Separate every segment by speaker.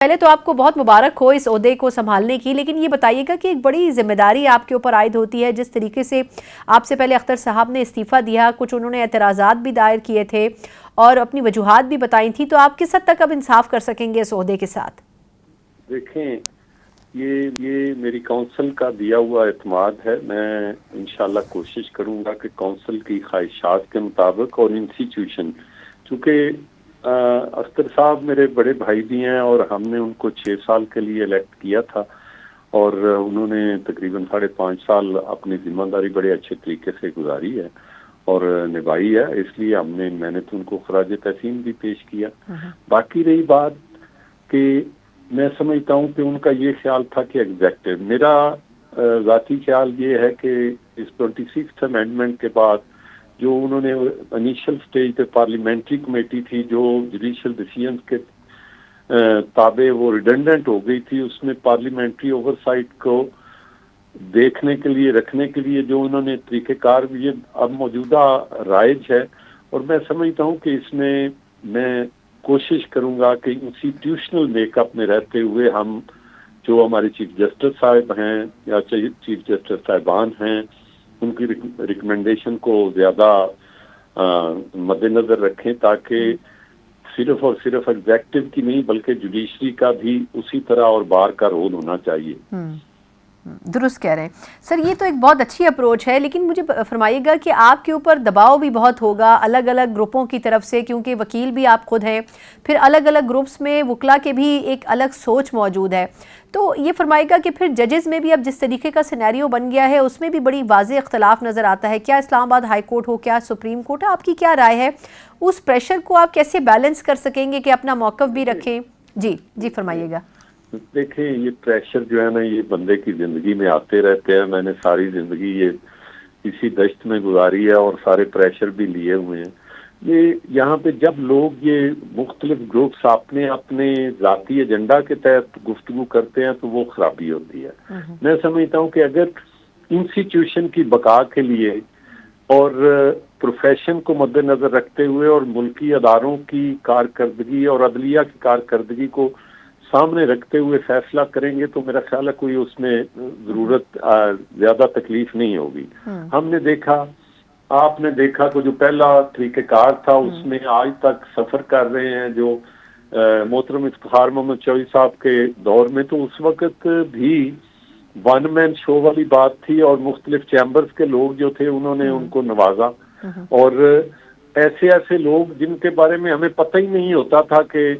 Speaker 1: پہلے تو آپ کو بہت مبارک ہو اس عہدے کو سنبھالنے کی، لیکن یہ بتائیے گا کہ ایک بڑی ذمہ داری آپ کے اوپر عائد ہوتی ہے. جس طریقے سے آپ سے پہلے اختر صاحب نے استعفیٰ دیا، کچھ انہوں نے اعتراضات بھی دائر کیے تھے اور اپنی وجوہات بھی بتائی تھیں، تو آپ کس حد تک اب انصاف کر سکیں گے اس عہدے کے ساتھ؟
Speaker 2: دیکھیں، یہ میری کونسل کا دیا ہوا اعتماد ہے. میں انشاءاللہ کوشش کروں گا کہ کونسل کی خواہشات کے مطابق اور انسٹیٹیوشن، چونکہ اختر صاحب میرے بڑے بھائی بھی ہیں اور ہم نے ان کو 6 سال کے لیے الیکٹ کیا تھا اور انہوں نے تقریباً 5.5 سال اپنی ذمہ داری بڑے اچھے طریقے سے گزاری ہے اور نبھائی ہے. اس لیے میں نے تو ان کو خراج تحسین بھی پیش کیا. باقی رہی بات کہ میں سمجھتا ہوں کہ ان کا یہ خیال تھا کہ ایگزیکٹو، میرا ذاتی خیال یہ ہے کہ اس 26th امینڈمنٹ کے بعد جو انہوں نے انیشل سٹیج پہ پارلیمنٹری کمیٹی تھی جو جوڈیشل ڈیسیژنز کے تابع وہ ریڈنڈنٹ ہو گئی تھی، اس میں پارلیمنٹری اوور سائٹ کو دیکھنے کے لیے رکھنے کے لیے جو انہوں نے طریقہ کار یہ اب موجودہ رائج ہے. اور میں سمجھتا ہوں کہ اس میں کوشش کروں گا کہ انسٹیٹیوشنل میک اپ میں رہتے ہوئے ہم جو ہمارے چیف جسٹس صاحب ہیں یا چیف جسٹس صاحبان ہیں ان کی ریکمنڈیشن کو زیادہ مد نظر رکھیں تاکہ صرف اور صرف ایگزیکٹو کی نہیں بلکہ جوڈیشری کا بھی اسی طرح اور بار کا رول ہونا چاہیے.
Speaker 1: درست کہہ رہے ہیں سر، یہ تو ایک بہت اچھی اپروچ ہے، لیکن مجھے فرمائیے گا کہ آپ کے اوپر دباؤ بھی بہت ہوگا الگ الگ گروپوں کی طرف سے، کیونکہ وکیل بھی آپ خود ہیں، پھر الگ الگ گروپس میں وکلا کے بھی ایک الگ سوچ موجود ہے. تو یہ فرمائیے گا کہ پھر ججز میں بھی اب جس طریقے کا سینیریو بن گیا ہے اس میں بھی بڑی واضح اختلاف نظر آتا ہے. کیا اسلام آباد ہائی کورٹ ہو، کیا سپریم کورٹ ہے، آپ کی کیا رائے ہے؟ اس پریشر کو آپ کیسے بیلنس کر سکیں گے کہ اپنا موقف بھی رکھیں؟ جی فرمائیے گا.
Speaker 2: دیکھیں، یہ پریشر جو ہے نا یہ بندے کی زندگی میں آتے رہتے ہیں. میں نے ساری زندگی یہ اسی دشت میں گزاری ہے اور سارے پریشر بھی لیے ہوئے ہیں. یہ یہاں پہ جب لوگ یہ مختلف گروپس اپنے ذاتی ایجنڈا کے تحت گفتگو کرتے ہیں تو وہ خرابی ہوتی ہے. میں سمجھتا ہوں کہ اگر انسٹیٹیوشن کی بقا کے لیے اور پروفیشن کو مد نظر رکھتے ہوئے اور ملکی اداروں کی کارکردگی اور عدلیہ کی کارکردگی کو سامنے رکھتے ہوئے فیصلہ کریں گے تو میرا خیال ہے کوئی اس میں ضرورت زیادہ تکلیف نہیں ہوگی. ہم نے دیکھا، آپ نے دیکھا کہ جو پہلا طریقہ کار تھا اس میں آج تک سفر کر رہے ہیں جو محترم افتخار محمد چوہدری صاحب کے دور میں، تو اس وقت بھی ون مین شو والی بات تھی اور مختلف چیمبرز کے لوگ جو تھے انہوں نے ان کو نوازا اور ایسے لوگ جن کے بارے میں ہمیں پتہ ہی نہیں ہوتا تھا کہ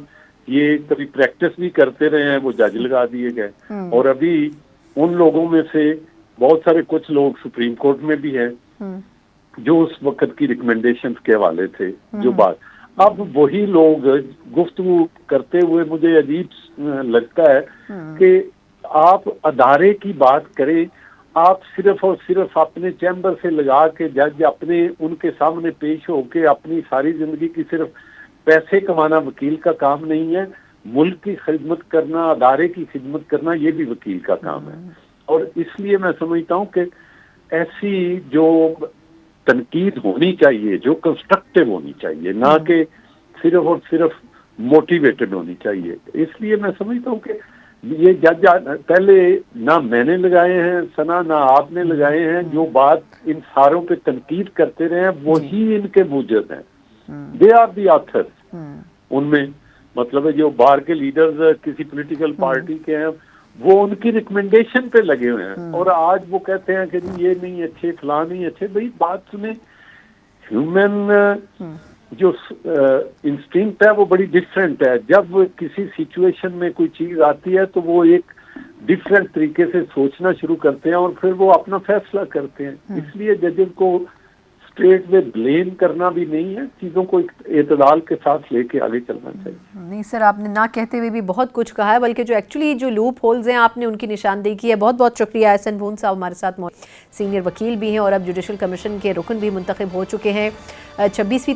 Speaker 2: یہ کبھی پریکٹس بھی کرتے رہے ہیں وہ جج لگا دیے گئے. اور ابھی ان لوگوں میں سے بہت سارے کچھ لوگ سپریم کورٹ میں بھی ہیں جو اس وقت کی ریکمنڈیشنز کے حوالے تھے. جو بات اب وہی لوگ گفتگو کرتے ہوئے مجھے عجیب لگتا ہے کہ آپ ادارے کی بات کریں، آپ صرف اور صرف اپنے چیمبر سے لگا کے جج اپنے ان کے سامنے پیش ہو کے اپنی ساری زندگی کی صرف پیسے کمانا وکیل کا کام نہیں ہے. ملک کی خدمت کرنا، ادارے کی خدمت کرنا یہ بھی وکیل کا کام ہے. اور اس لیے میں سمجھتا ہوں کہ ایسی جو تنقید ہونی چاہیے جو کنسٹرکٹیو ہونی چاہیے، نہ کہ صرف اور صرف موٹیویٹڈ ہونی چاہیے. اس لیے میں سمجھتا ہوں کہ یہ جج پہلے نہ میں نے لگائے ہیں سنا نہ آپ نے لگائے ہیں، جو بات ان ساروں پہ تنقید کرتے رہے ہیں وہی ان کے موجب ہیں. They are the author. ان میں مطلب ہے جو باہر کے لیڈرز کسی پولیٹیکل پارٹی کے ہیں وہ ان کی ریکمنڈیشن پہ لگے ہوئے ہیں اور آج وہ کہتے ہیں کہ یہ نہیں اچھے، فلاں نہیں اچھے. بھئی بات سنیں، ہیومن جو انسٹنکٹ ہے وہ بڑی ڈفرینٹ ہے. جب کسی سچویشن میں کوئی چیز آتی ہے تو وہ ایک ڈفرینٹ طریقے سے سوچنا شروع کرتے ہیں اور پھر وہ اپنا فیصلہ کرتے ہیں. اس لیے ججز کو اسٹیٹ میں بلیم کرنا بھی نہیں ہے، چیزوں کو اعتدال کے ساتھ لے کے آگے چلنا چاہیے.
Speaker 1: نہیں سر، آپ نے نہ کہتے ہوئے بھی بہت کچھ کہا ہے، بلکہ جو ایکچولی جو لوپ ہولز ہیں آپ نے ان کی نشاندہی کی ہے. بہت بہت شکریہ. احسن بھون صاحب ہمارے ساتھ سینئر وکیل بھی ہیں اور اب جوڈیشل کمیشن کے رکن بھی منتخب ہو چکے ہیں. 26ویں